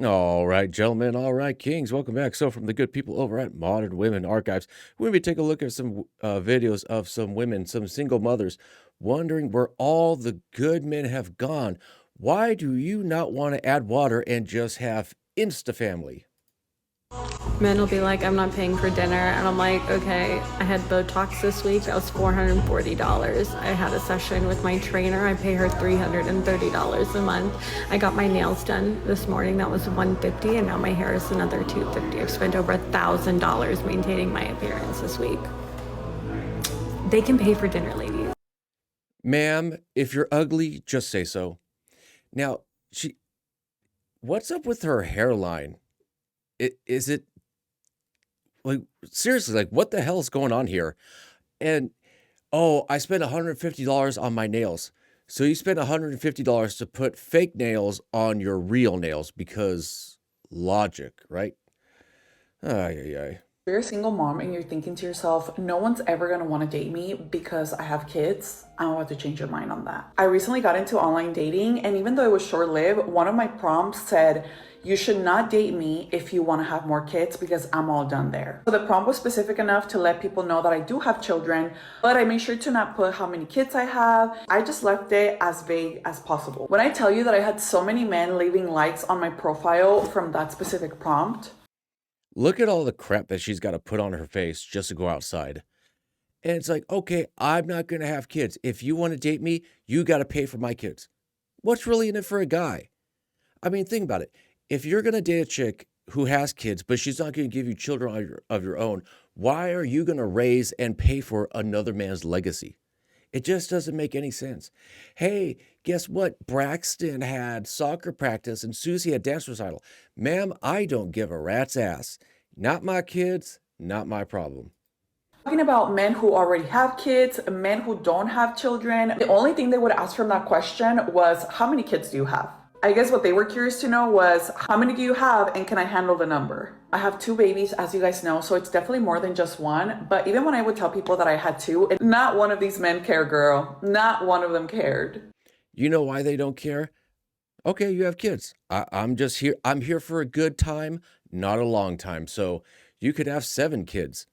All right, gentlemen. All right, kings. Welcome back. So, from the good people over at Modern Women Archives, we're going to be taking a look at some videos of some women, some single mothers, wondering where all the good men have gone. Why do you not want to add water and just have Insta family? Men will be like, I'm not paying for dinner. And I'm like, okay, I had Botox this week. That was $440. I had a session with my trainer. I pay her $330 a month. I got my nails done this morning. That was $150. And now my hair is another $250. I've spent over $1,000 maintaining my appearance this week. They can pay for dinner, ladies. Ma'am, if you're ugly, just say so. Now, what's up with her hairline? Is it like, seriously, like, what the hell is going on here? And oh, I spent $150 on my nails. So you spent $150 to put fake nails on your real nails because logic, right? Ay, ay, ay. You're a single mom and you're thinking to yourself, no one's ever gonna wanna date me because I have kids. I'm about to change your mind on that. I recently got into online dating, and even though it was short lived, one of my prompts said, you should not date me if you wanna have more kids because I'm all done there. So the prompt was specific enough to let people know that I do have children, but I made sure to not put how many kids I have. I just left it as vague as possible. When I tell you that I had so many men leaving likes on my profile from that specific prompt, Look at all the crap that she's got to put on her face just to go outside. And it's like, okay, I'm not going to have kids. If you want to date me, you got to pay for my kids. What's really in it for a guy? I mean, think about it. If you're going to date a chick who has kids, but she's not going to give you children of your own, why are you going to raise and pay for another man's legacy? It just doesn't make any sense. Hey, guess what? Braxton had soccer practice and Susie had dance recital. Ma'am, I don't give a rat's ass. Not my kids, not my problem. talking about men who already have kids, men who don't have children, the only thing they would ask from that question was, how many kids do you have? I guess what they were curious to know was, how many do you have and can I handle the number? I have two babies, as you guys know, so it's definitely more than just one. But even when I would tell people that I had two, not one of these men cared, girl. Not one of them cared. You know why they don't care? Okay, you have kids. I'm just here. I'm here for a good time, not a long time. So you could have 7 kids.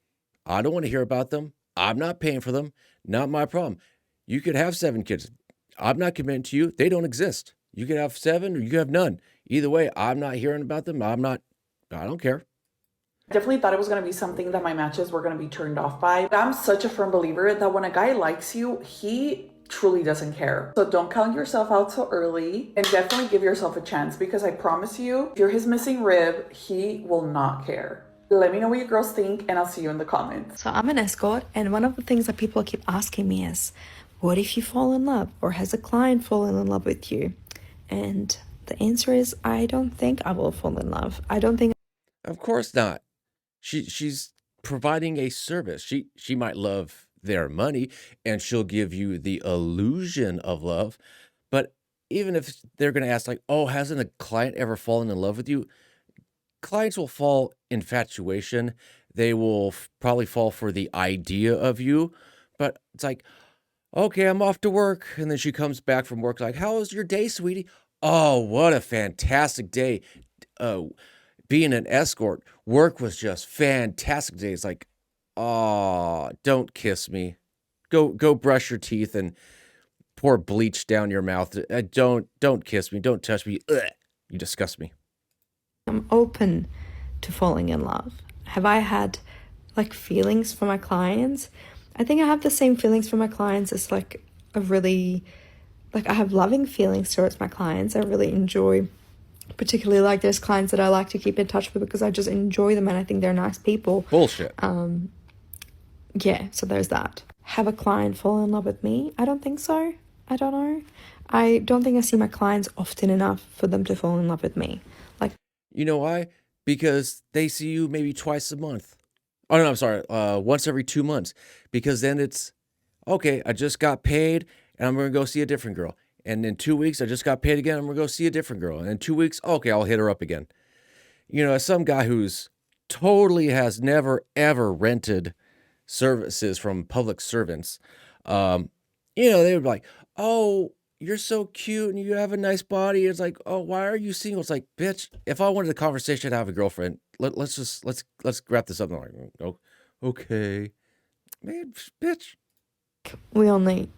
I don't want to hear about them. I'm not paying for them. Not my problem. You could have 7 kids. I'm not committing to you. They don't exist. You could have 7 or you could have none. Either way, I'm not hearing about them. I don't care. Definitely thought it was going to be something that my matches were going to be turned off by. I'm such a firm believer that when a guy likes you, he truly doesn't care. So don't count yourself out so early, and definitely give yourself a chance, because I promise you, if you're his missing rib, he will not care. Let me know what you girls think, and I'll see you in the comments. So I'm an escort, and one of the things that people keep asking me is, what if you fall in love, or has a client fallen in love with you? And the answer is, I don't think I will fall in love. I don't think. Of course not. She's providing a service. She might love their money and she'll give you the illusion of love. But even if they're going to ask like, "Oh, hasn't a client ever fallen in love with you?" Clients will fall infatuation. They will probably fall for the idea of you. But it's like, "Okay, I'm off to work." And then she comes back from work like, "How was your day, sweetie?" "Oh, what a fantastic day. Uh Being an escort, work was just fantastic today." It's like, "Oh, don't kiss me. Go brush your teeth and pour bleach down your mouth. Don't kiss me. Don't touch me. Ugh, you disgust me." I'm open to falling in love. Have I had like feelings for my clients? I think I have the same feelings for my clients as like a really, like I have loving feelings towards my clients. I really enjoy, particularly like there's clients that I like to keep in touch with because I just enjoy them and I think they're nice people. Bullshit. Yeah, so there's that. Have a client fall in love with me? I don't think so. I don't know. I don't think I see my clients often enough for them to fall in love with me. Like, You know why? Because they see you maybe twice a month. Oh no, I'm sorry. Once every 2 months. Because then it's okay. I just got paid, and I'm gonna go see a different girl. And in 2 weeks, I just got paid again. I'm gonna go see a different girl. And in 2 weeks, okay, I'll hit her up again. As some guy who's totally has never ever rented services from public servants, they would be like, "Oh, you're so cute and you have a nice body. It's like, oh, why are you single? It's like, bitch, if I wanted a conversation to have a girlfriend, let's wrap this up. I'm like, oh, okay, man, bitch. We only,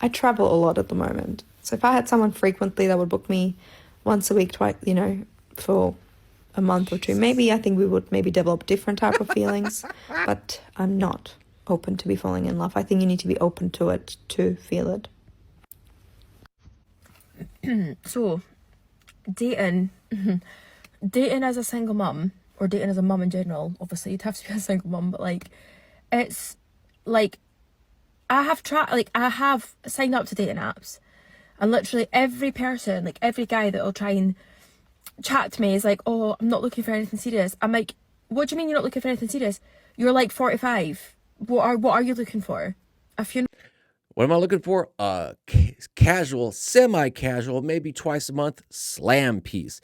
I travel a lot at the moment. So if I had someone frequently that would book me once a week, twice, for a month or two, maybe I think we would maybe develop different type of feelings, but I'm not open to be falling in love. I think you need to be open to it to feel it. So, dating, dating as a single mum, or dating as a mum in general, obviously you'd have to be a single mum, but like, it's like, I have signed up to dating apps, and literally every person, like every guy that will try and chat to me is like, oh, I'm not looking for anything serious. I'm like, what do you mean you're not looking for anything serious? You're like 45. What are you looking for? A funeral? What am I looking for? Casual, semi-casual, maybe twice a month slam piece.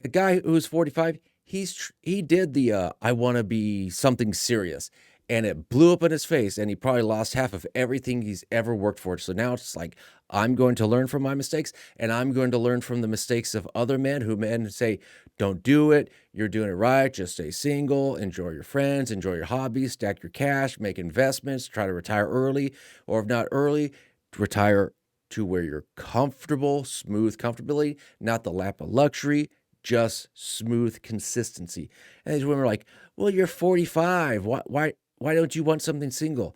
A guy who's 45, he did the I want to be something serious, and it blew up in his face, and he probably lost half of everything he's ever worked for. So now it's like, I'm going to learn from my mistakes, and I'm going to learn from the mistakes of other men say, don't do it. You're doing it right. Just stay single, enjoy your friends, enjoy your hobbies, stack your cash, make investments, try to retire early, or if not early, retire to where you're comfortable, smooth comfortability, not the lap of luxury, just smooth consistency. And these women are like, well, you're 45. Why don't you want something single?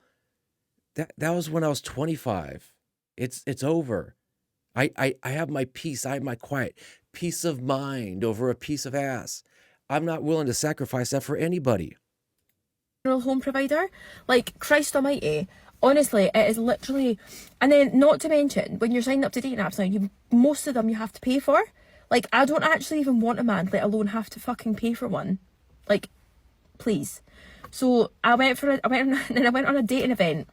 That was when I was 25. It's over. I have my peace. I have my quiet peace of mind over a piece of ass. I'm not willing to sacrifice that for anybody. Home provider, like Christ almighty, honestly, it is literally. And then not to mention, when you're signing up to dating apps now, most of them you have to pay for. Like, I don't actually even want a man, let alone have to fucking pay for one. Like, please. So I went on a dating event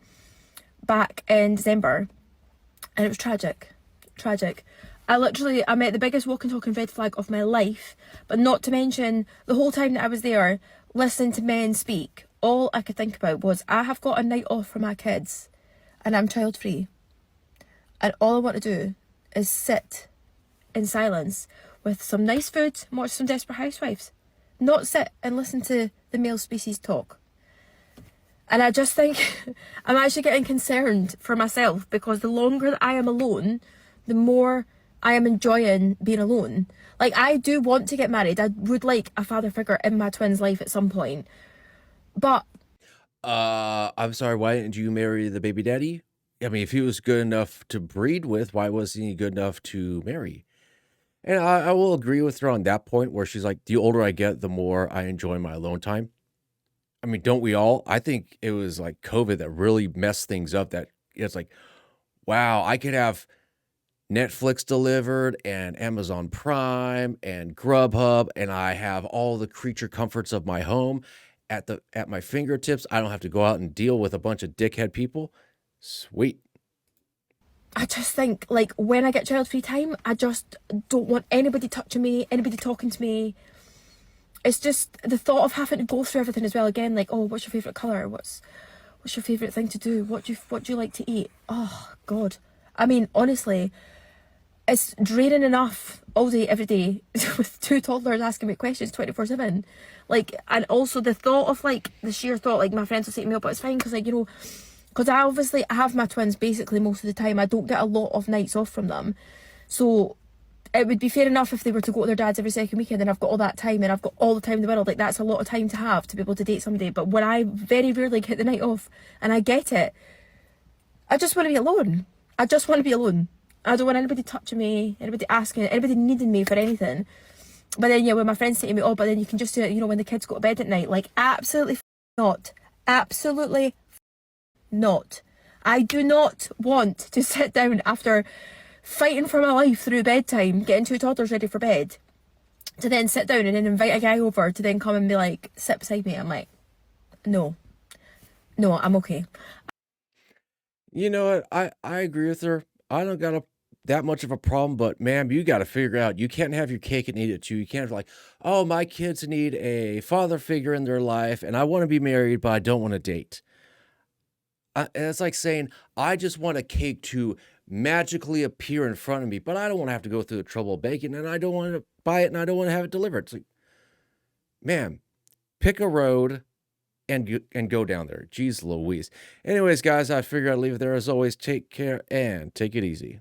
back in December, and it was tragic. I met the biggest walking talking red flag of my life, but not to mention the whole time that I was there listening to men speak, all I could think about was, I have got a night off for my kids and I'm child free, and all I want to do is sit in silence with some nice food and watch some Desperate Housewives, not sit and listen to the male species talk. And I just think I'm actually getting concerned for myself, because the longer that I am alone, the more I am enjoying being alone. Like, I do want to get married. I would like a father figure in my twin's life at some point. But I'm sorry, why didn't you marry the baby daddy? I mean, if he was good enough to breed with, why wasn't he good enough to marry? And I will agree with her on that point, where she's like, the older I get, the more I enjoy my alone time. I mean, don't we all? I think it was like COVID that really messed things up. That it's like, wow, I could have Netflix delivered and Amazon Prime and Grubhub, and I have all the creature comforts of my home at my fingertips. I don't have to go out and deal with a bunch of dickhead people. Sweet. I just think, like, when I get child free time, I just don't want anybody touching me, anybody talking to me. It's just the thought of having to go through everything as well again. Like, oh, what's your favourite colour? What's your favourite thing to do? What do you like to eat? Oh God. I mean, honestly, it's draining enough all day, every day, with two toddlers asking me questions 24/7. Like, and also the thought of, like, the sheer thought, like, my friends will say to me, oh, but it's fine, because, like, because I have my twins basically most of the time. I don't get a lot of nights off from them. So it would be fair enough if they were to go to their dad's every second weekend, and I've got all that time and I've got all the time in the world. Like, that's a lot of time to have to be able to date somebody. But when I very rarely get the night off, and I get it, I just want to be alone. I just want to be alone. I don't want anybody touching me, anybody asking, anybody needing me for anything. But then, yeah, when my friends say to me, oh, but then you can just do it, when the kids go to bed at night. Like, absolutely not. Absolutely not. I do not want to sit down after fighting for my life through bedtime, getting two toddlers ready for bed, to then sit down and then invite a guy over to then come and be like, sit beside me. I'm like, no, I'm okay. You know what? I agree with her. I don't got that much of a problem, but ma'am, you got to figure out, you can't have your cake and eat it too. You can't have like, oh, my kids need a father figure in their life, and I want to be married, but I don't want to date. It's like saying, "I just want a cake to magically appear in front of me, but I don't wanna have to go through the trouble of baking, and I don't wanna buy it, and I don't wanna have it delivered." It's like, man, pick a road and go down there. Jeez Louise. Anyways, guys, I figure I'd leave it there. As always, take care and take it easy.